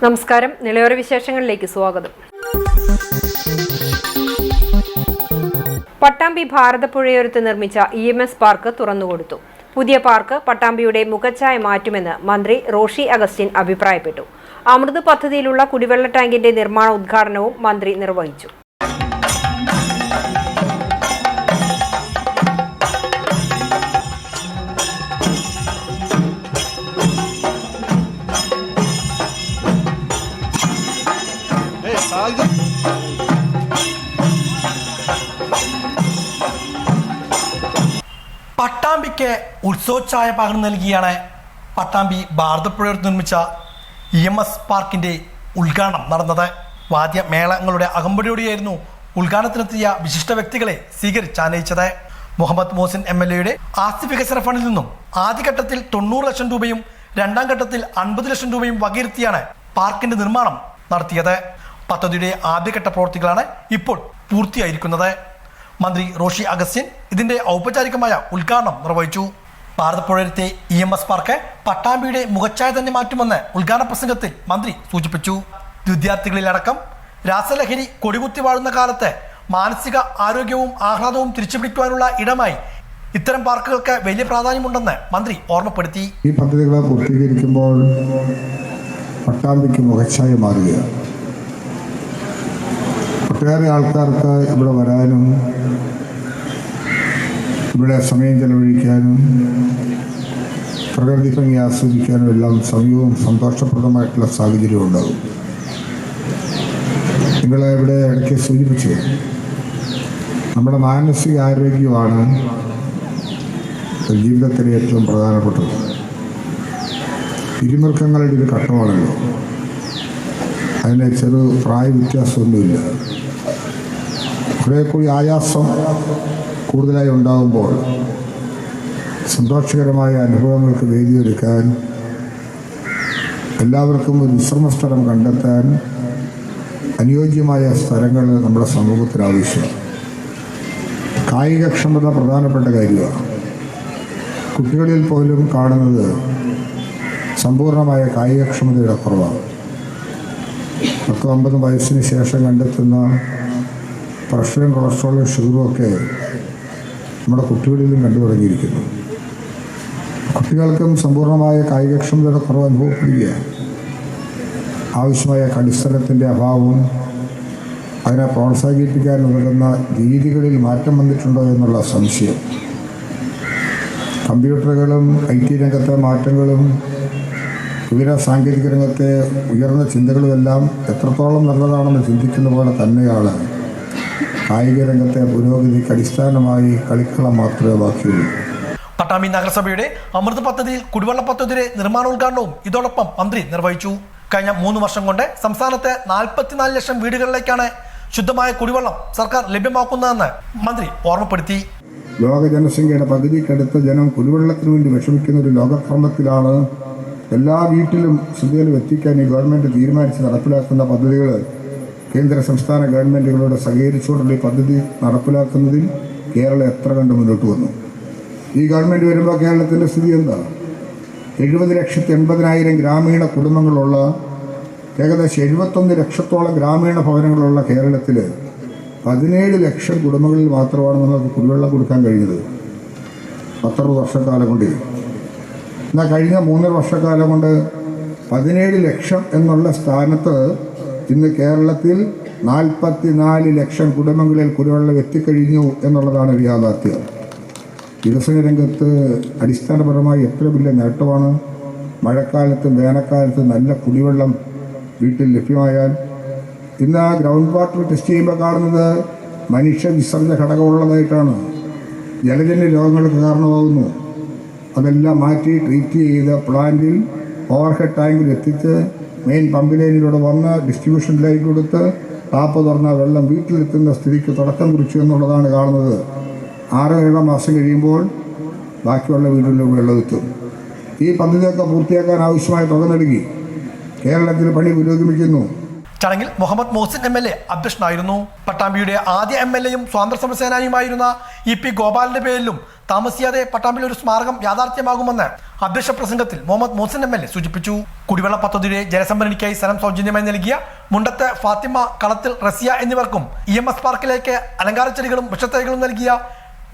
നമസ്കാരം. നിലയോര വിശേഷങ്ങളിലേക്ക് സ്വാഗതം. പട്ടാമ്പി ഭാരതപ്പുഴയോരത്ത് നിർമ്മിച്ച EMS പാർക്ക് തുറന്നുകൊടുത്തു. പുതിയ പാർക്ക് പട്ടാമ്പിയുടെ മുഖച്ഛായ മാറ്റുമെന്ന് മന്ത്രി റോഷി അഗസ്റ്റിൻ അഭിപ്രായപ്പെട്ടു. അമൃത് പദ്ധതിയിലുള്ള കുടിവെള്ള ടാങ്കിന്റെ നിർമ്മാണ ഉദ്ഘാടനവും മന്ത്രി നിർവഹിച്ചു. പട്ടാമ്പിക്ക് ഉത്സവച്ചായ പകർന്നു നൽകിയാണ് പട്ടാമ്പി ഭാരതപ്പുഴയോരത്ത് നിർമ്മിച്ച EMS പാർക്കിന്റെ ഉദ്ഘാടനം നടന്നത്. വാദ്യമേളങ്ങളുടെ അകമ്പടിയോടെയായിരുന്നു ഉദ്ഘാടനത്തിനെത്തിയ വിശിഷ്ട വ്യക്തികളെ സ്വീകരിച്ചാനയിച്ചത്. മുഹമ്മദ് മോസിൻ MLA ആസ്തി വികസന ഫണ്ടിൽ നിന്നും ആദ്യഘട്ടത്തിൽ 90 ലക്ഷം രൂപയും രണ്ടാം ഘട്ടത്തിൽ 50 ലക്ഷം രൂപയും വകയിരുത്തിയാണ് പാർക്കിന്റെ നിർമ്മാണം നടത്തിയത്. പദ്ധതിയുടെ ആദ്യഘട്ട പ്രവൃത്തികളാണ് ഇപ്പോൾ പൂർത്തിയായിരിക്കുന്നത്. മന്ത്രി റോഷി അഗസ്റ്റിൻ ഇതിന്റെ ഔപചാരികമായ ഉദ്ഘാടനം നിർവഹിച്ചു. ഭാരതപ്പുഴയോരത്തെ EMS പാർക്ക് പട്ടാമ്പിയുടെ മുഖച്ഛായ തന്നെ മാറ്റുമെന്ന് ഉദ്ഘാടന പ്രസംഗത്തിൽ മന്ത്രി സൂചിപ്പിച്ചു. വിദ്യാർത്ഥികളിലടക്കം രാസലഹരി കൊടികുത്തി വാഴുന്ന കാലത്ത് മാനസിക ആരോഗ്യവും ആഹ്ലാദവും തിരിച്ചുപിടിക്കുവാനുള്ള ഇടമായി ഇത്തരം പാർക്കുകൾക്ക് വലിയ പ്രാധാന്യമുണ്ടെന്ന് മന്ത്രി ഓർമ്മപ്പെടുത്തി. ഈ പദ്ധതികൾ പൂർത്തീകരിക്കുമ്പോൾ പട്ടാമ്പിക്ക് മുഖച്ഛായ മാറുകയാണ്. ഒട്ടേറെ ആൾക്കാർക്ക് ഇവിടെ വരാനും ഇവിടെ സമയം ചെലവഴിക്കാനും പ്രകൃതി ഭംഗി ആസ്വദിക്കാനും എല്ലാം സമയവും സന്തോഷപ്രദമായിട്ടുള്ള സാഹചര്യം ഉണ്ടാകും. നിങ്ങളെ ഇവിടെ ഇടയ്ക്ക് സൂചിപ്പിച്ചു, നമ്മുടെ മാനസിക ആരോഗ്യമാണ് ജീവിതത്തിലെ ഏറ്റവും പ്രധാനപ്പെട്ടത്. ഇരുമൃക്കങ്ങളുടെ ഒരു ഘട്ടമാണല്ലോ, അതിന് ചെറു പ്രായ വ്യത്യാസമൊന്നുമില്ല. കുറേ കൂടി ആയാസം കൂടുതലായി ഉണ്ടാകുമ്പോൾ സന്തോഷകരമായ അനുഭവങ്ങൾക്ക് വേദിയൊരുക്കാൻ, എല്ലാവർക്കും ഒരു വിശ്രമ സ്ഥലം കണ്ടെത്താൻ അനുയോജ്യമായ സ്ഥലങ്ങൾ നമ്മുടെ സമൂഹത്തിന് ആവശ്യമാണ്. കായികക്ഷമത പ്രധാനപ്പെട്ട കാര്യമാണ്. കുട്ടികളിൽ പോലും കാണുന്നത് സമ്പൂർണമായ കായികക്ഷമതയുടെ കുറവാണ്. 10-50 വയസ്സിന് ശേഷം കണ്ടെത്തുന്ന പ്രഷറും കൊളസ്ട്രോളും ഷുഗറും ഒക്കെ നമ്മുടെ കുട്ടികളിലും കണ്ടു തുടങ്ങിയിരിക്കുന്നു. കുട്ടികൾക്കും സമ്പൂർണമായ കായികക്ഷമതയുടെ കുറവ് അനുഭവപ്പെടുകയാണ്. ആവശ്യമായ കളിസ്ഥലത്തിൻ്റെ അഭാവം, അതിനെ പ്രോത്സാഹിപ്പിക്കാൻ ഉതകുന്ന രീതികളിൽ മാറ്റം വന്നിട്ടുണ്ടോ എന്നുള്ള സംശയം. കമ്പ്യൂട്ടറുകളും IT രംഗത്തെ മാറ്റങ്ങളും വിവര സാങ്കേതിക രംഗത്തെ ഉയർന്ന ചിന്തകളുമെല്ലാം എത്രത്തോളം നല്ലതാണെന്ന് ചിന്തിക്കുന്ന പോലെ തന്നെയാണ് കായിക രംഗത്തെ പുരോഗതിക്ക് അടിസ്ഥാനമായി കളിക്കളം മാത്രമേ ബാക്കിയുള്ളൂ. പട്ടാമ്പി നഗരസഭയുടെ അമൃത് പദ്ധതിയിൽ കുടിവെള്ള പദ്ധതിയുടെ നിർമ്മാണോദ്ഘാടനവും ഇതോടൊപ്പം മന്ത്രി നിർവഹിച്ചു. കഴിഞ്ഞ 3 വർഷം കൊണ്ട് സംസ്ഥാനത്തെ 44 ലക്ഷം വീടുകളിലേക്കാണ് ശുദ്ധമായ കുടിവെള്ളം സർക്കാർ ലഭ്യമാക്കുന്നതെന്ന് മന്ത്രി ഓർമ്മപ്പെടുത്തി. ലോക ജനസംഖ്യയുടെ പകുതിക്കടുത്ത ജനം കുടിവെള്ളത്തിന് വേണ്ടി വിഷമിക്കുന്ന ഒരു ലോകക്രമത്തിലാണ് എല്ലാ വീട്ടിലും ശുദ്ധജലം എത്തിക്കാൻ ഈ ഗവൺമെൻറ് തീരുമാനിച്ച് നടപ്പിലാക്കുന്ന പദ്ധതികൾ കേന്ദ്ര സംസ്ഥാന ഗവൺമെൻറ്റുകളോട് സഹകരിച്ചുകൊണ്ടുള്ള ഈ പദ്ധതി നടപ്പിലാക്കുന്നതിൽ കേരളം എത്ര കണ്ട് മുന്നോട്ട് വന്നു. ഈ ഗവൺമെൻറ് വരുമ്പോൾ കേരളത്തിൻ്റെ സ്ഥിതി എന്താ? 70,80,000 ഗ്രാമീണ കുടുംബങ്ങളുള്ള, ഏകദേശം 71 ലക്ഷത്തോളം ഗ്രാമീണ ഭവനങ്ങളുള്ള കേരളത്തിൽ 17 ലക്ഷം കുടുംബങ്ങളിൽ മാത്രമാണ് നമുക്ക് കുടിവെള്ളം കൊടുക്കാൻ കഴിഞ്ഞത് 10 വർഷക്കാലം കൊണ്ട്. എന്നാൽ കഴിഞ്ഞ 3 വർഷക്കാലം കൊണ്ട് 17 ലക്ഷം എന്നുള്ള സ്ഥാനത്ത് ഇന്ന് കേരളത്തിൽ 44 ലക്ഷം കുടുംബങ്ങളിൽ കുടിവെള്ളം എത്തിക്കഴിഞ്ഞു എന്നുള്ളതാണ് ഒരു യാഥാർത്ഥ്യം. വികസന രംഗത്ത് അടിസ്ഥാനപരമായി എത്ര വലിയ നേട്ടമാണ്. മഴക്കാലത്തും വേനൽക്കാലത്തും നല്ല കുടിവെള്ളം വീട്ടിൽ ലഭ്യമായാൽ, ഇന്ന് ഗ്രൗണ്ട് വാട്ടർ ടെസ്റ്റ് ചെയ്യുമ്പോൾ കാണുന്നത് മനുഷ്യ വിസർജന ഘടകമുള്ളതായിട്ടാണ്. ജലജന്യ രോഗങ്ങൾക്ക് കാരണമാകുന്നു. അതെല്ലാം മാറ്റി ട്രീറ്റ് ചെയ്ത് പ്ലാന്റിൽ ഓവർഹെഡ് ടാങ്കിൽ എത്തിച്ച് മെയിൻ പമ്പ് ലൈനിലൂടെ വന്ന് ഡിസ്ട്രിബ്യൂഷൻ ലൈൻ കൊടുത്ത് ടാപ്പ് തുറന്ന വെള്ളം വീട്ടിലെത്തുന്ന സ്ഥിതിക്ക് തുടക്കം കുറിച്ചു എന്നുള്ളതാണ് കാണുന്നത്. 6-7 മാസം കഴിയുമ്പോൾ ബാക്കിയുള്ള വീടുകളിൽ വെള്ളം എത്തും. ഈ പദ്ധതിയൊക്കെ പൂർത്തിയാക്കാൻ ആവശ്യമായ തുക നൽകി. കേരളത്തിൽ പണി പുരോഗമിക്കുന്നു. ചടങ്ങിൽ മുഹമ്മദ് മോസിൻ MLA അധ്യക്ഷനായിരുന്നു. പട്ടാമ്പിയുടെ ആദ്യ MLAയും സ്വാതന്ത്ര്യ സമര സേനാനിയുമായിരുന്ന EP ഗോപാലിന്റെ പേരിലും താമസിയാതെ പട്ടാമ്പിയിൽ ഒരു സ്മാരകം യാഥാർത്ഥ്യമാകുമെന്ന് അധ്യക്ഷ പ്രസംഗത്തിൽ മുഹമ്മദ് മോഹസിൻ MLA സൂചിപ്പിച്ചു. കുടിവെള്ള പദ്ധതിയുടെ ജലസംഭരണിക്കായി സ്ഥലം സൗജന്യമായി നൽകിയ മുണ്ടത്തെ ഫാത്തിമ, കളത്തിൽ റസിയ എന്നിവർക്കും EMS പാർക്കിലേക്ക് അലങ്കാരച്ചെടികളും വൃക്ഷത്തൈകളും നൽകിയ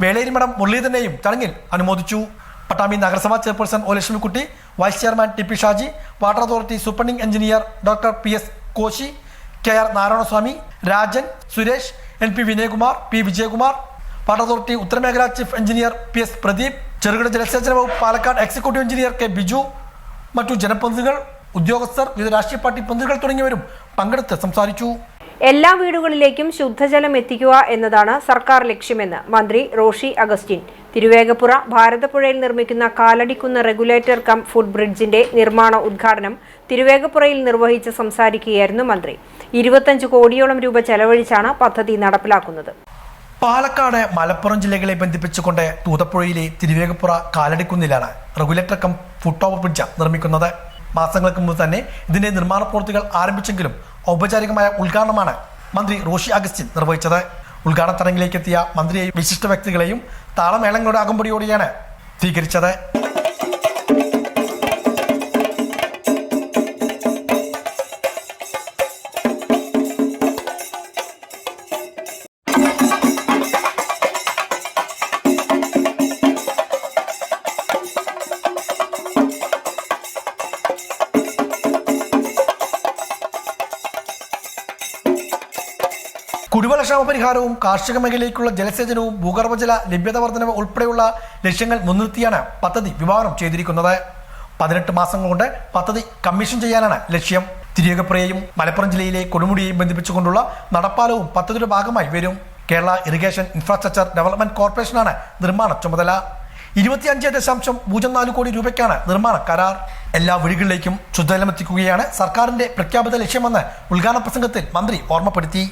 വേളേരിമഠം മുരളീധരനെയും ചടങ്ങിൽ അനുമോദിച്ചു. പട്ടാമ്പി നഗരസഭാ chairperson O Lakshmikutty, vice chairman TP Shaji, water authority superintending engineer doctor PS Koshy, KR Narayanaswamy, Rajan, Suresh, NP Vinayakumar, P Vijayakumar, water authority ഉത്തരമേഖലാ ചീഫ് എഞ്ചിനീയർ PS പ്രദീപ്, ചെറുകിട ജലസേചന വകുപ്പ് Palakkad executive engineer K Biju, മറ്റു ജനപ്രതിനിധികൾ, ഉദ്യോഗസ്ഥർ, വിവിധ രാഷ്ട്രീയ പാർട്ടി പ്രതിനിധികൾ തുടങ്ങിയവരും പങ്കെടുത്ത് സംസാരിച്ചു. എല്ലാ വീടുകളിലേക്കും ശുദ്ധജലം എത്തിക്കുക എന്നതാണ് സർക്കാർ ലക്ഷ്യമെന്ന് മന്ത്രി റോഷി അഗസ്റ്റിൻ തിരുവേഗപ്പുറ ഭാരതപ്പുഴയിൽ നിർമ്മിക്കുന്ന കാലടിക്കുന്ന് റെഗുലേറ്റർ കം ഫുഡ് ബ്രിഡ്ജിന്റെ നിർമ്മാണ ഉദ്ഘാടനം തിരുവേഗപ്പുറയിൽ നിർവഹിച്ച് സംസാരിക്കുകയായിരുന്നു മന്ത്രി. 25 കോടിയോളം രൂപ ചെലവഴിച്ചാണ് പദ്ധതി നടപ്പിലാക്കുന്നത്. പാലക്കാട്, മലപ്പുറം ജില്ലകളെ ബന്ധിപ്പിച്ചുകൊണ്ട് തൂതപ്പുഴയിലെ തിരുവേഗപ്പുറ കാലടിക്കുന്നിലാണ് regulator cum foot over bridge നിർമ്മിക്കുന്നത്. മാസങ്ങൾക്ക് മുമ്പ് തന്നെ ഇതിന്റെ നിർമ്മാണ പ്രവൃത്തികൾ ആരംഭിച്ചെങ്കിലും ഔപചാരികമായ ഉദ്ഘാടനമാണ് മന്ത്രി റോഷി അഗസ്റ്റിൻ നിർവഹിച്ചത്. ഉദ്ഘാടന ചടങ്ങിലേക്ക് എത്തിയ മന്ത്രിയെയും വിശിഷ്ട വ്യക്തികളെയും താളമേളങ്ങളുടെ അകമ്പടിയോടെയാണ് സ്വീകരിച്ചത്. കുടിവെള്ളക്ഷാമ പരിഹാരവും കാർഷിക മേഖലയിലേക്കുള്ള ജലസേചനവും ഭൂഗർഭജല ലഭ്യത വർധനവ് ഉൾപ്പെടെയുള്ള ലക്ഷ്യങ്ങൾ മുൻനിർത്തിയാണ് പദ്ധതി വിഭാവനം ചെയ്തിരിക്കുന്നത്. 18 മാസങ്ങൾ കൊണ്ട് പദ്ധതി കമ്മീഷൻ ചെയ്യാനാണ് ലക്ഷ്യം. തിരുവേഗപ്പുറയെയും മലപ്പുറം ജില്ലയിലെ കൊടുമുടിയെയും ബന്ധിപ്പിച്ചുകൊണ്ടുള്ള നടപ്പാലവും പദ്ധതിയുടെ ഭാഗമായി വരും. കേരള ഇറിഗേഷൻ ഇൻഫ്രാസ്ട്രക്ചർ ഡെവലപ്മെന്റ് കോർപ്പറേഷനാണ് നിർമ്മാണ ചുമതല. 25.04 കോടി രൂപയ്ക്കാണ് നിർമ്മാണ കരാർ. എല്ലാ വീടുകളിലേക്കും ശുദ്ധജലം എത്തിക്കുകയാണ് സർക്കാരിന്റെ പ്രഖ്യാപിത ലക്ഷ്യമെന്ന് ഉദ്ഘാടന പ്രസംഗത്തിൽ മന്ത്രി ഓർമ്മപ്പെടുത്തി.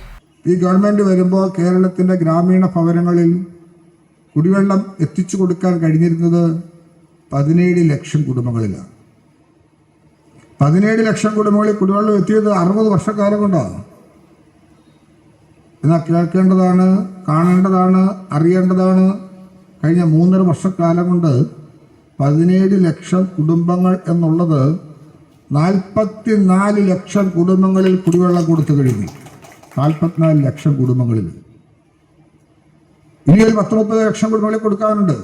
ഈ ഗവൺമെന്റ് വരുമ്പോൾ കേരളത്തിന്റെ ഗ്രാമീണ ഭവനങ്ങളിൽ കുടിവെള്ളം എത്തിച്ചു കൊടുക്കാൻ കഴിഞ്ഞിരുന്നത് 17 ലക്ഷം കുടുംബങ്ങളിലാണ്. 17 ലക്ഷം കുടുംബങ്ങളിൽ കുടിവെള്ളം എത്തിയത് 60 വർഷക്കാലം കൊണ്ടാണ്. എന്നാൽ കേൾക്കേണ്ടതാണ്, കാണേണ്ടതാണ്, അറിയേണ്ടതാണ്, കഴിഞ്ഞ 3.5 വർഷക്കാലം കൊണ്ട് 17 ലക്ഷം കുടുംബങ്ങൾ എന്നുള്ളത് 44 ലക്ഷം കുടുംബങ്ങളിൽ കുടിവെള്ളം കൊടുത്തു കഴിഞ്ഞു. 44 ലക്ഷം കുടുംബങ്ങളിൽ. ഇനി ഒരു 10-30 ലക്ഷം കുടുംബങ്ങളിൽ കൊടുക്കാനുണ്ട്.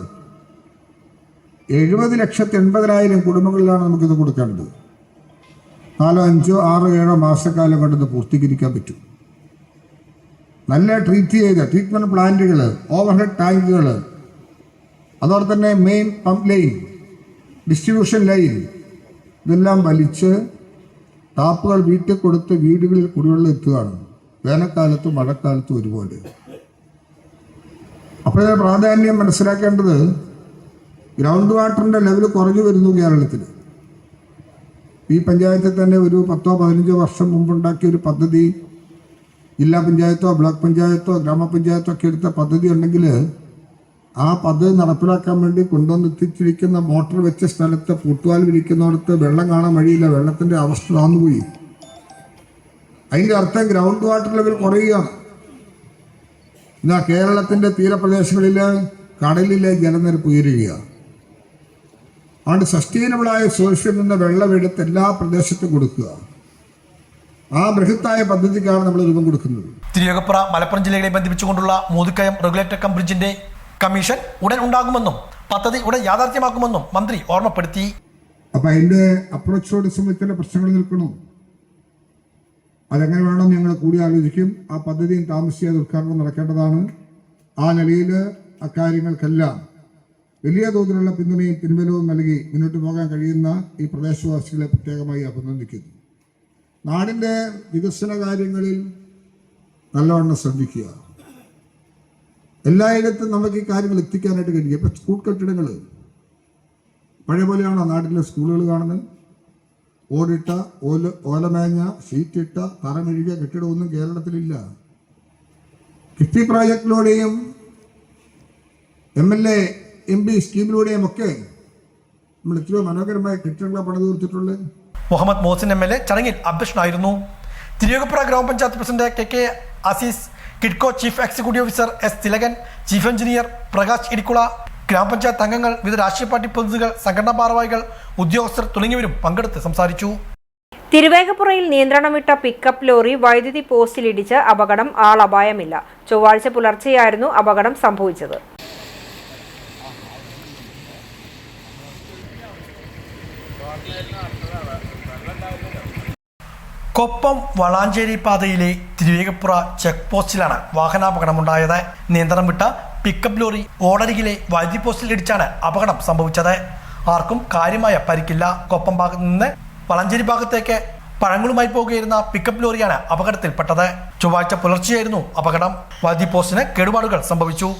70,80,000 കുടുംബങ്ങളിലാണ് നമുക്കിത് കൊടുക്കേണ്ടത്. 4, 5, 6, 7 മാസക്കാലം കൊണ്ട് ഇത് പൂർത്തീകരിക്കാൻ പറ്റും. നല്ല ട്രീറ്റ്മെന്റ് പ്ലാന്റുകൾ, ഓവർഹെഡ് ടാങ്കുകൾ, അതുപോലെ തന്നെ main pump line, distribution line, ഇതെല്ലാം വലിച്ച് ടാപ്പുകൾ വീട്ടിൽ കൊടുത്ത് വീടുകളിൽ കുടിവെള്ളം എത്തുകയാണ്. വേനൽക്കാലത്തും മഴക്കാലത്തും ഒരുപോലെ. അപ്പോൾ പ്രാധാന്യം മനസ്സിലാക്കേണ്ടത് ഗ്രൗണ്ട് വാട്ടറിൻ്റെ ലെവൽ കുറഞ്ഞു വരുന്നു കേരളത്തിൽ. ഈ പഞ്ചായത്തിൽ തന്നെ ഒരു 10-15 വർഷം മുമ്പുണ്ടാക്കിയ ഒരു പദ്ധതി, ജില്ലാ പഞ്ചായത്തോ ബ്ലോക്ക് പഞ്ചായത്തോ ഗ്രാമപഞ്ചായത്തോ ഒക്കെ എടുത്ത പദ്ധതി ഉണ്ടെങ്കിൽ ആ പദ്ധതി നടപ്പിലാക്കാൻ വേണ്ടി കൊണ്ടുവന്നെത്തിച്ചിരിക്കുന്ന മോട്ടോർ വെച്ച സ്ഥലത്ത് പൂട്ടുവാൽ വിരിക്കുന്നിടത്ത് വെള്ളം കാണാൻ വഴിയില്ല. വെള്ളത്തിൻ്റെ അവസ്ഥ താന്നുപോയി. അതിൻ്റെ അർത്ഥം ഗ്രൗണ്ട് വാട്ടർ ലെവൽ കുറയുകയാണ്. എന്നാൽ കേരളത്തിൻ്റെ തീരപ്രദേശങ്ങളിൽ കടലിലെ ജലനിരപ്പ് ഉയരുകയാണ്. അതുകൊണ്ട് സസ്റ്റൈനബിളായ സോഴ്സിൽ നിന്ന് വെള്ളമെടുത്ത് എല്ലാ പ്രദേശത്തും കൊടുക്കുക. ആ ബൃഹത്തായ പദ്ധതിക്കാണ് നമ്മൾ രൂപം കൊടുക്കുന്നത്. തിരുവേഗപ്പുറ മലപ്പുറം ജില്ലകളെ ബന്ധിപ്പിച്ചുകൊണ്ടുള്ള മൂതുക്കയം റെഗുലേറ്റർ കം ബ്രിഡ്ജിന്റെ കമ്മീഷൻ ഉടൻ ഉണ്ടാകുമെന്നും പദ്ധതി ഉടൻ യാഥാർത്ഥ്യമാക്കുമെന്നും മന്ത്രി ഓർമ്മപ്പെടുത്തി. അപ്പം അതിൻ്റെ അപ്രോച്ചോട് സംബന്ധിച്ചുള്ള പ്രശ്നങ്ങൾ നിൽക്കണം. അതെങ്ങനെ വേണമെന്ന് ഞങ്ങൾ കൂടി ആലോചിക്കും. ആ പദ്ധതിയും താമസിയാതെ ഉദ്ഘാടനം നടക്കേണ്ടതാണ്. ആ നിലയിൽ അക്കാര്യങ്ങൾക്കെല്ലാം വലിയ തോതിലുള്ള പിന്തുണയും പിൻബലവും നൽകി മുന്നോട്ട് പോകാൻ കഴിയുന്ന ഈ പ്രദേശവാസികളെ പ്രത്യേകമായി അഭിനന്ദിക്കുന്നു. നാടിൻ്റെ വികസന കാര്യങ്ങളിൽ നല്ലവണ്ണം ശ്രദ്ധിക്കുക. എല്ലായിടത്തും നമുക്ക് ഈ കാര്യങ്ങൾ എത്തിക്കാനായിട്ട് കഴിയും. ഇപ്പം സ്കൂൾ കെട്ടിടങ്ങൾ പഴയ പോലെയാണോ നാട്ടിലെ സ്കൂളുകൾ കാണുന്നത്? ഓടിട്ട, ഓലമേഞ്ഞ, ഷീറ്റിട്ട, തറമെഴുകിയ കെട്ടിടമൊന്നും കേരളത്തിലില്ല. കിഫ്ബി പ്രോജക്റ്റിലൂടെയും MLA MP സ്കീമിലൂടെയും ഒക്കെ നമ്മൾ എത്രയോ മനോഹരമായ കെട്ടിടങ്ങളാണ് പണിത് തീർത്തിട്ടുള്ളത്. മുഹമ്മദ് മോഹസിൻ MLA ചടങ്ങിൽ അധ്യക്ഷനായിരുന്നു. Thiruvegappura grama panchayat president KK Azeez, KIDCO chief executive officer S Thilakan, chief engineer Prakash Idicula, grama panchayat അംഗങ്ങൾ, വിവിധ രാഷ്ട്രീയ പാർട്ടി പ്രതിനിധികൾ, സംഘടനാ ഭാരവാഹികൾ, ഉദ്യോഗസ്ഥർ തുടങ്ങിയവരും പങ്കെടുത്ത് സംസാരിച്ചു. തിരുവേഗപ്പുറയിൽ നിയന്ത്രണം വിട്ട പിക്കപ്പ് ലോറി വൈദ്യുതി പോസ്റ്റിലിടിച്ച് അപകടം. ആളപായമില്ല. ചൊവ്വാഴ്ച പുലർച്ചെയായിരുന്നു അപകടം സംഭവിച്ചത്. കൊപ്പം വളാഞ്ചേരി പാതയിലെ തിരുവേഗപ്പുറ ചെക്ക് പോസ്റ്റിലാണ് വാഹനാപകടമുണ്ടായത്. നിയന്ത്രണം വിട്ട പിക്കപ്പ് ലോറി ഓടരികിലെ വൈദ്യുതി പോസ്റ്റിൽ ഇടിച്ചാണ് അപകടം സംഭവിച്ചത്. ആർക്കും കാര്യമായ പരിക്കില്ല. കൊപ്പം ഭാഗത്ത് നിന്ന് വളാഞ്ചേരി ഭാഗത്തേക്ക് പഴങ്ങളുമായി പോകുകയായിരുന്ന പിക്കപ്പ് ലോറിയാണ് അപകടത്തിൽപ്പെട്ടത്. ചൊവ്വാഴ്ച പുലർച്ചെയായിരുന്നു അപകടം. വൈദ്യുതി പോസ്റ്റിന് കേടുപാടുകൾ സംഭവിച്ചു.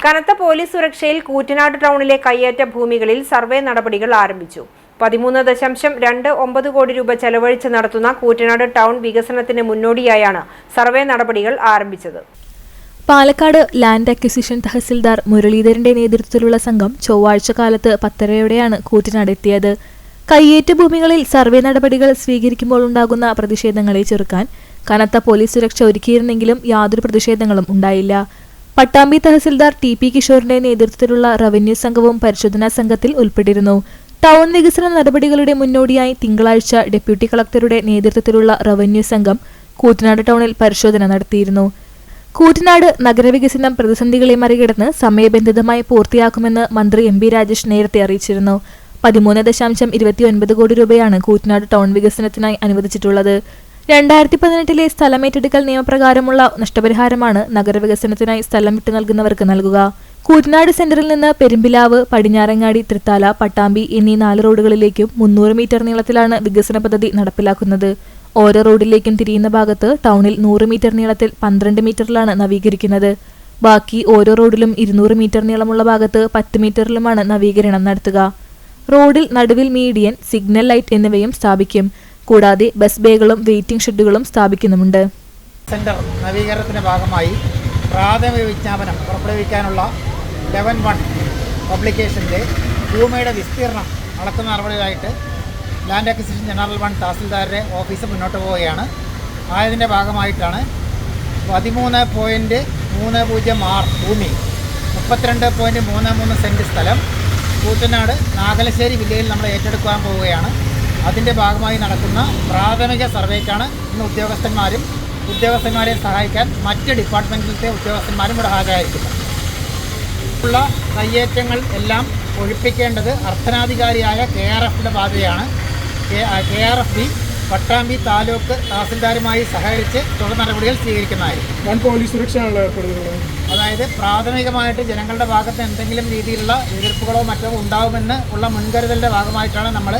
കനത്ത പോലീസ് സുരക്ഷയിൽ കൂറ്റനാട് ടൗണിലെ കയ്യേറ്റ ഭൂമികളിൽ സർവേ നടപടികൾ ആരംഭിച്ചു. 13.29 കോടി രൂപ ചെലവഴിച്ച് നടത്തുന്ന കൂറ്റനാട് ടൗൺ വികസനത്തിന് മുന്നോടിയായാണ് സർവേ നടപടികൾ ആരംഭിച്ചത്. പാലക്കാട് ലാൻഡ് അക്വിസിഷൻ തഹസിൽദാർ മുരളീധരന്റെ നേതൃത്വത്തിലുള്ള സംഘം ചൊവ്വാഴ്ച കാലത്ത് 10:30യോടെയാണ് കൂറ്റനാട് എത്തിയത്. കയ്യേറ്റ ഭൂമികളിൽ സർവേ നടപടികൾ സ്വീകരിക്കുമ്പോൾ ഉണ്ടാകുന്ന പ്രതിഷേധങ്ങളെ ചെറുക്കാൻ കനത്ത പോലീസ് സുരക്ഷ ഒരുക്കിയിരുന്നെങ്കിലും യാതൊരു പ്രതിഷേധങ്ങളും ഉണ്ടായില്ല. പട്ടാമ്പി തഹസിൽദാർ ടി.പി. കിഷോറിന്റെ നേതൃത്വത്തിലുള്ള റവന്യൂ സംഘവും പരിശോധനാ സംഘത്തിൽ ഉൾപ്പെട്ടിരുന്നു. ടൗൺ വികസന നടപടികളുടെ മുന്നോടിയായി തിങ്കളാഴ്ച ഡെപ്യൂട്ടി കളക്ടറുടെ നേതൃത്വത്തിലുള്ള റവന്യൂ സംഘം കൂറ്റനാട് ടൗണിൽ പരിശോധന നടത്തിയിരുന്നു. കൂറ്റനാട് നഗരവികസനം പ്രതിസന്ധികളെ മറികടന്ന് സമയബന്ധിതമായി പൂർത്തിയാക്കുമെന്ന് മന്ത്രി എം.പി. രാജേഷ് നേരത്തെ അറിയിച്ചിരുന്നു. 13.29 കോടി രൂപയാണ് കൂറ്റനാട് ടൗൺ വികസനത്തിനായി അനുവദിച്ചിട്ടുള്ളത്. 2018 സ്ഥലമേറ്റെടുക്കൽ നിയമപ്രകാരമുള്ള നഷ്ടപരിഹാരമാണ് നഗരവികസനത്തിനായി സ്ഥലം വിട്ടു നൽകുന്നവർക്ക് നൽകുക. കൂറ്റനാട് സെന്ററിൽ നിന്ന് പെരുമ്പിലാവ്, പടിഞ്ഞാറങ്ങാടി, തൃത്താല, പട്ടാമ്പി എന്നീ 4 റോഡുകളിലേക്കും 300 മീറ്റർ നീളത്തിലാണ് വികസന പദ്ധതി നടപ്പിലാക്കുന്നത്. ഓരോ റോഡിലേക്കും തിരിയുന്ന ഭാഗത്ത് ടൗണിൽ 100 മീറ്റർ നീളത്തിൽ 12 മീറ്ററിലാണ് നവീകരിക്കുന്നത്. ബാക്കി ഓരോ റോഡിലും 200 മീറ്റർ നീളമുള്ള ഭാഗത്ത് 10 മീറ്ററിലുമാണ് നവീകരണം നടത്തുക. റോഡിൽ നടുവിൽ മീഡിയൻ, സിഗ്നൽ ലൈറ്റ് എന്നിവയും സ്ഥാപിക്കും. കൂടാതെ ബസ് ബേകളും വെയിറ്റിംഗ് ഷെഡുകളും സ്ഥാപിക്കുന്നുമുണ്ട്. സെന്റർ നവീകരണത്തിന്റെ ഭാഗമായി പ്രാഥമിക വിജ്ഞാപനം പുറപ്പെടുവിക്കാനുള്ള 11-1 പബ്ലിക്കേഷന്റെ ഭൂമിയുടെ വിസ്തീർണം അളക്കുന്ന നടപടിയായിട്ട് ലാൻഡ് അക്വിസിഷൻ ജനറൽ 1 തഹസിൽദാരുടെ ഓഫീസ് മുന്നോട്ട് പോവുകയാണ്. ആയതിൻ്റെ ഭാഗമായിട്ടാണ് 13.30 ഭൂമി, 32.33 സെൻറ്റ് സ്ഥലം കൂറ്റനാട് നാഗലശ്ശേരി വില്ലേജിൽ നമ്മൾ ഏറ്റെടുക്കാൻ പോവുകയാണ്. അതിൻ്റെ ഭാഗമായി നടക്കുന്ന പ്രാഥമിക സർവേക്കാണ് ഇന്ന് ഉദ്യോഗസ്ഥന്മാരെ സഹായിക്കാൻ മറ്റ് ഡിപ്പാർട്ട്മെൻറ്റിലത്തെ ഉദ്യോഗസ്ഥന്മാരും ഇവിടെ ഹാജരായിരിക്കുന്നത്. ഉള്ള കയ്യേറ്റങ്ങൾ എല്ലാം ഒഴിപ്പിക്കേണ്ടത് അർത്ഥനാധികാരിയായ KRFയുടെ ബാധ്യതയാണ്. KRFB പട്ടാമ്പി താലൂക്ക് തഹസിൽദാരുമായി സഹകരിച്ച് തുടർ നടപടികൾ സ്വീകരിക്കുന്നതായിരിക്കും. പോലീസ് സുരക്ഷയാണല്ലോ ഏർപ്പെടുത്തുന്നത്. അതായത് പ്രാഥമികമായിട്ട് ജനങ്ങളുടെ ഭാഗത്ത് എന്തെങ്കിലും രീതിയിലുള്ള എതിർപ്പുകളോ മറ്റോ ഉണ്ടാകുമെന്ന് ഉള്ള മുൻകരുതലിൻ്റെ ഭാഗമായിട്ടാണ് നമ്മൾ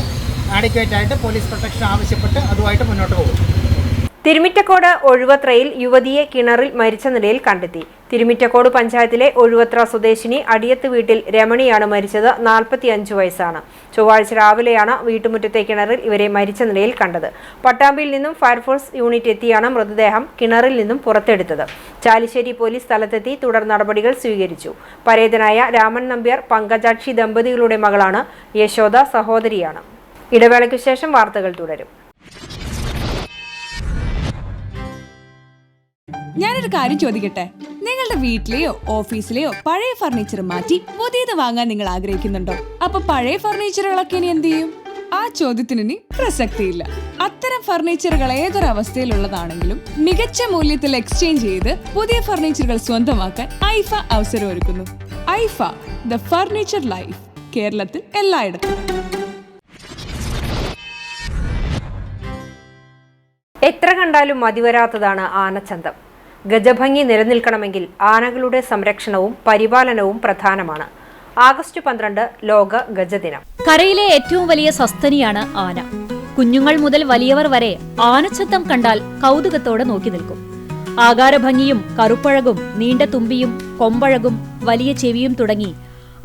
ആഡിക്വേറ്റായിട്ട് പോലീസ് പ്രൊട്ടക്ഷൻ ആവശ്യപ്പെട്ട് അതുമായിട്ട് മുന്നോട്ട് പോകും. തിരുമിറ്റക്കോട് ഒഴുവത്രയിൽ യുവതിയെ കിണറിൽ മരിച്ച നിലയിൽ കണ്ടെത്തി. തിരുമിറ്റക്കോട് പഞ്ചായത്തിലെ ഒഴുവത്ര സ്വദേശിനി അടിയത്ത് വീട്ടിൽ രമണിയാണ് മരിച്ചത്. 45 വയസ്സാണ്. ചൊവ്വാഴ്ച രാവിലെയാണ് വീട്ടുമുറ്റത്തെ കിണറിൽ ഇവരെ മരിച്ച നിലയിൽ കണ്ടത്. പട്ടാമ്പിയിൽ നിന്നും ഫയർഫോഴ്സ് യൂണിറ്റ് എത്തിയാണ് മൃതദേഹം കിണറിൽ നിന്നും പുറത്തെടുത്തത്. ചാലിശ്ശേരി പോലീസ് സ്ഥലത്തെത്തി തുടർ നടപടികൾ സ്വീകരിച്ചു. പരേതനായ രാമൻ നമ്പ്യാർ പങ്കജാക്ഷി ദമ്പതികളുടെ മകളാണ്. യശോദ സഹോദരിയാണ്. ഇടവേളയ്ക്കു ശേഷം വാർത്തകൾ തുടരും. ഞാനൊരു കാര്യം ചോദിക്കട്ടെ, നിങ്ങളുടെ വീട്ടിലെയോ ഓഫീസിലെയോ പഴയ ഫർണിച്ചർ മാറ്റി പുതിയത് വാങ്ങാൻ നിങ്ങൾ ആഗ്രഹിക്കുന്നുണ്ടോ? അപ്പൊ പഴയ ഫർണിച്ചറുകളൊക്കെ ഇനി എന്ത് ചെയ്യും? ആ ചോദ്യത്തിന് ഇനി പ്രസക്തിയില്ല. അത്തരം ഫർണിച്ചറുകൾ ഏതൊരവസ്ഥയിലുള്ളതാണെങ്കിലും മികച്ച മൂല്യത്തിൽ എക്സ്ചേഞ്ച് ചെയ്ത് പുതിയ ഫർണിച്ചറുകൾ സ്വന്തമാക്കാൻ ഐഫ അവസരം ഒരുക്കുന്നു. ഐഫ, ദ ഫർണിച്ചർ ലൈഫ്, കേരളത്തിൽ എല്ലായിടത്തും. എത്ര കണ്ടാലും മതിവരാത്തതാണ് ആനച്ചന്തം. ഗജഭംഗി നിലനിൽക്കണമെങ്കിൽ ആനകളുടെ സംരക്ഷണവും പരിപാലനവും പ്രധാനമാണ്. ആഗസ്റ്റ് 12 ലോക ഗജദിനം. കരയിലെ ഏറ്റവും വലിയ സസ്തനിയാണ് ആന. കുഞ്ഞുങ്ങൾ മുതൽ വലിയവർ വരെ ആനച്ചന്തം കണ്ടാൽ കൗതുകത്തോടെ നോക്കി നിൽക്കും. ആകാരഭംഗിയും കറുപ്പഴകും നീണ്ട തുമ്പിയും കൊമ്പഴകും വലിയ ചെവിയും തുടങ്ങി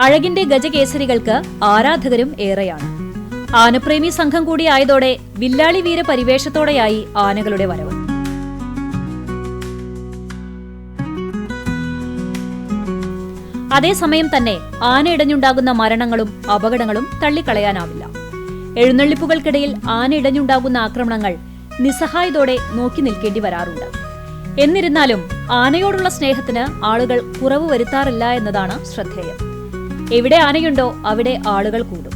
അഴകിന്റെ ഗജകേസരികൾക്ക് ആരാധകരും ഏറെയാണ്. ആനപ്രേമി സംഘം കൂടി ആയതോടെ വില്ലാളി വീര പരിവേഷത്തോടെയായി ആനകളുടെ വരവ്. അതേസമയം തന്നെ ആനയിടഞ്ഞുണ്ടാകുന്ന മരണങ്ങളും അപകടങ്ങളും തള്ളിക്കളയാനാവില്ല. എഴുന്നള്ളിപ്പുകൾക്കിടയിൽ ആനയിടഞ്ഞുണ്ടാകുന്ന ആക്രമണങ്ങൾ നിസ്സഹായതോടെ നോക്കി നിൽക്കേണ്ടി വരാറുണ്ട്. എന്നിരുന്നാലും ആനയോടുള്ള സ്നേഹത്തിന് ആളുകൾ കുറവ് വരുത്താറില്ല എന്നതാണ് ശ്രദ്ധേയം. എവിടെ ആനയുണ്ടോ അവിടെ ആളുകൾ കൂടും.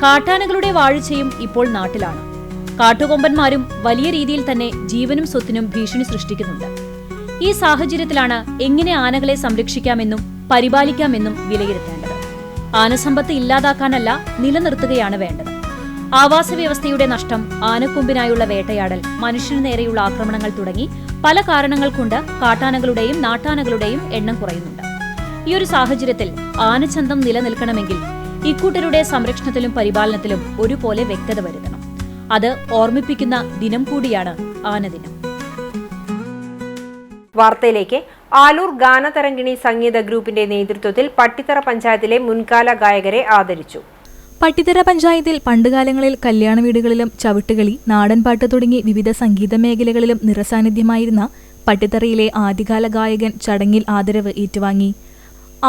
കാട്ടാനകളുടെ വാഴ്ചയും ഇപ്പോൾ നാട്ടിലാണ്. കാട്ടുകൊമ്പന്മാരും വലിയ രീതിയിൽ തന്നെ ജീവനും സ്വത്തിനും ഭീഷണി സൃഷ്ടിക്കുന്നുണ്ട്. ഈ സാഹചര്യത്തിലാണ് എങ്ങനെ ആനകളെ സംരക്ഷിക്കാമെന്നും പരിപാലിക്കാമെന്നും വിലയിരുത്തേണ്ടത്. ആനസമ്പത്ത് ഇല്ലാതാക്കാനല്ല, നിലനിർത്തുകയാണ് വേണ്ടത്. ആവാസ വ്യവസ്ഥയുടെ നഷ്ടം, ആനക്കൊമ്പിനായുള്ള വേട്ടയാടൽ, മനുഷ്യനു നേരെയുള്ള ആക്രമണങ്ങൾ തുടങ്ങി പല കാരണങ്ങൾ കൊണ്ട് കാട്ടാനകളുടെയും നാട്ടാനകളുടെയും എണ്ണം കുറയുന്നുണ്ട്. ഈ ഒരു സാഹചര്യത്തിൽ ആനച്ചന്തം നിലനിൽക്കണമെങ്കിൽ ഇക്കൂട്ടരുടെ സംരക്ഷണത്തിലും പരിപാലനത്തിലും ഒരുപോലെ വ്യക്തത വരുത്തണം. അത് ഓർമ്മിപ്പിക്കുന്ന ദിനം കൂടിയാണ് ആനദിനം. വാർത്തയിലേക്ക്. ആലൂർ ഗാനതരംഗിണി സംഗീത ഗ്രൂപ്പിന്റെ നേതൃത്വത്തിൽ പട്ടിത്തറ പഞ്ചായത്തിലെ മുൻകാല ഗായകരെ ആദരിച്ചു. പട്ടിത്തറ പഞ്ചായത്തിൽ പണ്ടുകാലങ്ങളിൽ കല്യാണ വീടുകളിലും ചവിട്ടുകളി, നാടൻപാട്ട് തുടങ്ങി വിവിധ സംഗീത മേഖലകളിലും നിറസാന്നിധ്യമായിരുന്ന പട്ടിത്തറയിലെ ആദ്യകാല ഗായകൻ ചടങ്ങിൽ ആദരവ് ഏറ്റുവാങ്ങി.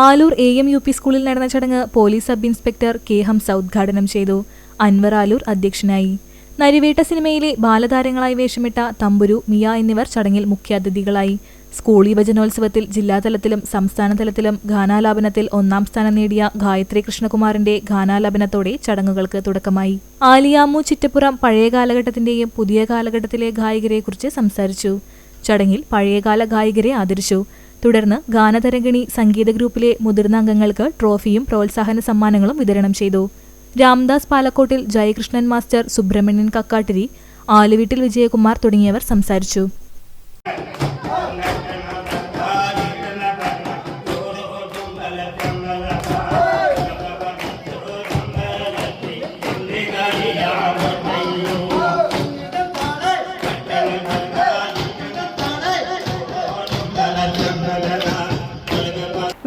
ആലൂർ AMUP സ്കൂളിൽ നടന്ന ചടങ്ങ് police sub inspector K. Hamza ഉദ്ഘാടനം ചെയ്തു. അൻവർ ആലൂർ അധ്യക്ഷനായി. നരിവേട്ട സിനിമയിലെ ബാലതാരങ്ങളായി വേഷമിട്ട തമ്പുരു, മിയ എന്നിവർ ചടങ്ങിൽ മുഖ്യാതിഥികളായി. സ്കൂൾ യുവജനോത്സവത്തിൽ ജില്ലാതലത്തിലും സംസ്ഥാനതലത്തിലും ഗാനാലാപനത്തിൽ 1ാം സ്ഥാനം നേടിയ ഗായത്രി കൃഷ്ണകുമാറിന്റെ ഗാനാലാപനത്തോടെ ചടങ്ങുകൾക്ക് തുടക്കമായി. ആലിയാമ്മു ചിറ്റപ്പുറം പഴയ കാലഘട്ടത്തിന്റെയും പുതിയ കാലഘട്ടത്തിലെ ഗായകരെക്കുറിച്ച് സംസാരിച്ചു. ചടങ്ങിൽ പഴയകാല ഗായകരെ ആദരിച്ചു. തുടർന്ന് ഗാനതരംഗിണി സംഗീത ഗ്രൂപ്പിലെ മുതിർന്ന അംഗങ്ങൾക്ക് ട്രോഫിയും പ്രോത്സാഹന സമ്മാനങ്ങളും വിതരണം ചെയ്തു. രാംദാസ് പാലക്കോട്ടിൽ, ജയകൃഷ്ണൻ മാസ്റ്റർ, സുബ്രഹ്മണ്യൻ കക്കാട്ടിരി, ആലുവീട്ടിൽ വിജയകുമാർ തുടങ്ങിയവർ സംസാരിച്ചു.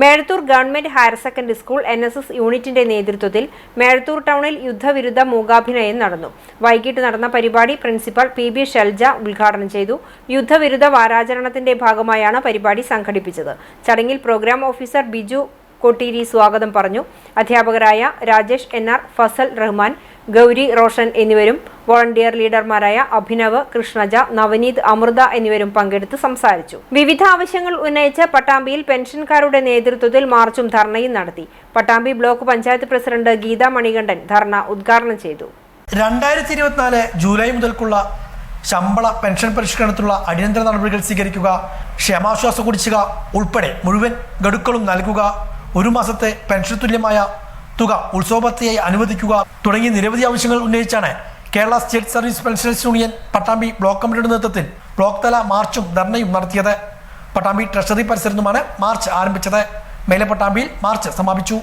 Mezhathur government higher secondary school NSS യൂണിറ്റിന്റെ നേതൃത്വത്തിൽ മേഴത്തൂർ ടൗണിൽ യുദ്ധവിരുദ്ധ മൂകാഭിനയം നടന്നു. വൈകിട്ട് നടന്ന പരിപാടി പ്രിൻസിപ്പൽ PB ഷെൽജ ഉദ്ഘാടനം ചെയ്തു. യുദ്ധവിരുദ്ധ വാരാചരണത്തിന്റെ ഭാഗമായാണ് പരിപാടി സംഘടിപ്പിച്ചത്. ചടങ്ങിൽ പ്രോഗ്രാം ഓഫീസർ ബിജു കൊട്ടീരി സ്വാഗതം പറഞ്ഞു. അധ്യാപകരായ രാജേഷ് NR, ഫസൽ റഹ്മാൻ, ഗൗരി റോഷൻ എന്നിവരും വോളണ്ടിയർ ലീഡർമാരായ അഭിനവ്, കൃഷ്ണജ, നവനീത്, അമൃത എന്നിവരും പങ്കെടുത്ത് സംസാരിച്ചു. വിവിധ ആവശ്യങ്ങൾ ഉന്നയിച്ച് പട്ടാമ്പിയിൽ പെൻഷൻകാരുടെ നേതൃത്വത്തിൽ മാർച്ചും ധർണയും നടത്തി. പട്ടാമ്പി ബ്ലോക്ക് പഞ്ചായത്ത് പ്രസിഡന്റ് ഗീത മണികണ്ഠൻ ധർണ ഉദ്ഘാടനം ചെയ്തു. 2024 ജൂലൈ മുതൽക്കുള്ള ശമ്പള പെൻഷൻ പരിഷ്കരണത്തിലുള്ള അടിയന്തര നടപടികൾ സ്വീകരിക്കുക, ക്ഷേമാശ്വാസ കുടിശ്ശിക ഉൾപ്പെടെ മുഴുവൻ ഗഡുക്കളും നൽകുക, 1 മാസത്തെ പെൻഷൻ തുല്യമായ തുക ഉത്സവഭത്തയായി അനുവദിക്കുക തുടങ്ങിയ നിരവധി ആവശ്യങ്ങൾ ഉന്നയിച്ചാണ് Kerala state service pensioners union Pattambi block കമ്മിറ്റിയുടെ നേതൃത്വത്തിൽ ബ്ലോക്ക് തല മാർച്ചും ധർണയും നടത്തിയത്. പട്ടാമ്പി ട്രഷറി പരിസരത്ത് നിന്നുമാണ് മാർച്ച് ആരംഭിച്ചത്. മേലെ പട്ടാമ്പിയിൽ മാർച്ച് സമാപിച്ചു.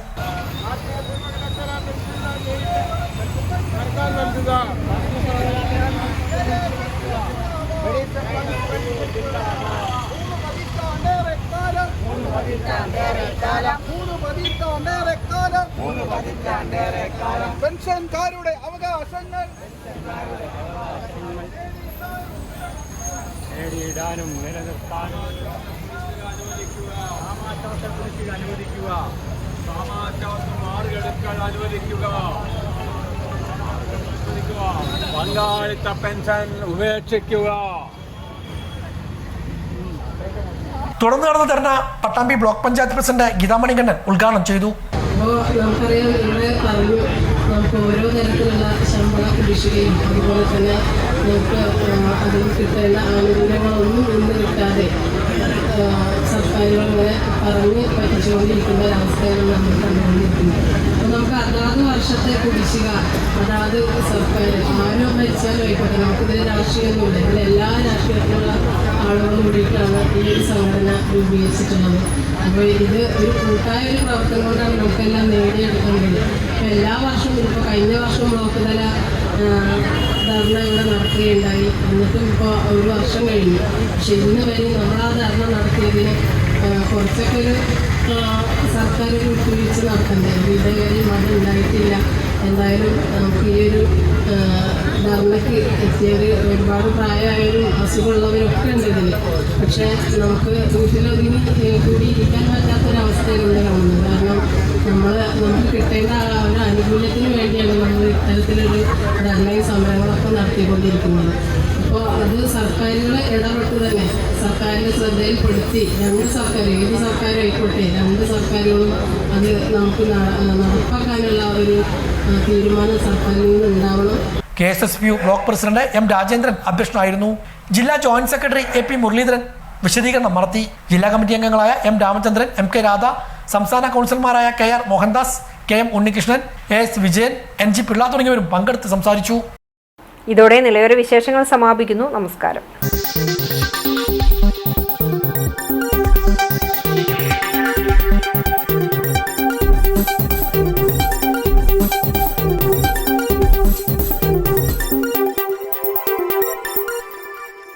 പെൻഷൻകാരുടെ അവകാശങ്ങൾ നേടിയിടാനും നിലനിർത്താനും അനുവദിക്കുക, മാറുകെടുക്കാൻ അനുവദിക്കുക, പങ്കാളിത്ത പെൻഷൻ ഉപേക്ഷിക്കുക. തുടർന്ന് നടന്ന ധർണ പട്ടാമ്പി ബ്ലോക്ക് പഞ്ചായത്ത് പ്രസിഡന്റ് ഗീതാ മണികണ്ഠൻ ഉദ്ഘാടനം ചെയ്തു. അപ്പോൾ നമുക്കറിയാം, ഇവിടെ പറഞ്ഞു നമുക്ക് ഓരോ തരത്തിലുള്ള ശമ്പള കുടിശ്ശികയും അതുപോലെ തന്നെ നമുക്ക് അതിൽ കിട്ടേണ്ട ആനുകൂല്യങ്ങളൊന്നും ഇന്ന് കിട്ടാതെ സർക്കാരുകൾ ഇങ്ങനെ പറഞ്ഞ് പറ്റിച്ചുകൊണ്ടിരിക്കുന്ന ഒരവസ്ഥയാണ് നമ്മൾ കണ്ടുകൊണ്ടിരിക്കുന്നത്. അപ്പോൾ നമുക്ക് അതാത് വർഷത്തെ കുടിശ്ശിക അതാത് സർക്കാർ ആരോ ഭരിച്ചാലും ആയിക്കോട്ടെ, നമുക്കിതിൽ രാഷ്ട്രീയമൊന്നുമില്ല. ഇതിൽ എല്ലാ രാഷ്ട്രീയത്തിലുള്ള ആളുകളും കൂടിയിട്ടാണ് ഈ ഒരു സംഘടന രൂപീകരിച്ചിട്ടുള്ളത്. അപ്പോൾ ഇത് ഒരു കൂട്ടായ ഒരു പ്രവർത്തനം കൊണ്ടാണ് നമുക്കെല്ലാം നേടിയെടുക്കേണ്ടത്. അപ്പോൾ എല്ലാ വർഷവും ഇപ്പോൾ കഴിഞ്ഞ വർഷം ബ്ലോക്ക് തല ധർണ ഇവിടെ നടത്തുകയുണ്ടായി. എന്നിട്ടും ഇപ്പോൾ 1 വർഷം കഴിഞ്ഞു. പക്ഷെ ഇന്ന് വരെ നമ്മൾ ആ ധർണ നടത്തിയതിന് കുറച്ചൊക്കെ ഒരു സർക്കാർ ഒരു വിട്ടുവീഴ്ച നടത്തേണ്ടത്. ഇതുവരെയും അത് ഉണ്ടായിട്ടില്ല. എന്തായാലും നമുക്ക് ഈ ഒരു മരണക്ക് എത്തിയവർ ഒരുപാട് പ്രായമായവരും അസുഖമുള്ളവരൊക്കെ ഉണ്ട് ഇതിൽ. പക്ഷേ നമുക്ക് വീട്ടിലൊതുങ്ങി കൂടി ഇരിക്കാൻ പറ്റാത്തൊരവസ്ഥയിലൂടെ കാണുന്നത്. കാരണം നമുക്ക് കിട്ടേണ്ട ആ ഒരു ആനുകൂല്യത്തിന് വേണ്ടിയാണ് നമ്മൾ ഇത്തരത്തിലൊരു ധർണയും സമരങ്ങളൊക്കെ നടത്തിക്കൊണ്ടിരിക്കുന്നത്. അപ്പോൾ അത് സർക്കാരുകൾ ഇടപെട്ട് തന്നെ സർക്കാരിൻ്റെ ശ്രദ്ധയിൽപ്പെടുത്തി രണ്ട് സർക്കാർ, ഏത് സർക്കാരായിക്കോട്ടെ, രണ്ട് സർക്കാരുകളും അത് നമുക്ക് നടപ്പാക്കാനുള്ള ഒരു തീരുമാനം സർക്കാരിൽ നിന്ന് ഉണ്ടാവണം. KSSPU block president M Rajendran അധ്യക്ഷനായിരുന്നു. ജില്ലാ ജോയിന്റ് സെക്രട്ടറി AP മുരളീധരൻ വിശദീകരണം നടത്തി. ജില്ലാ കമ്മിറ്റി അംഗങ്ങളായ M രാമചന്ദ്രൻ, MK രാധ, സംസ്ഥാന കൗൺസിലർമാരായ KR Mohandas, KM Unnikrishnan, AS Vijayan, NG Pillai തുടങ്ങിയവരും പങ്കെടുത്ത് സംസാരിച്ചു. ഇതോടെ നിലയോര വിശേഷങ്ങൾ സമാപിക്കുന്നു. നമസ്കാരം.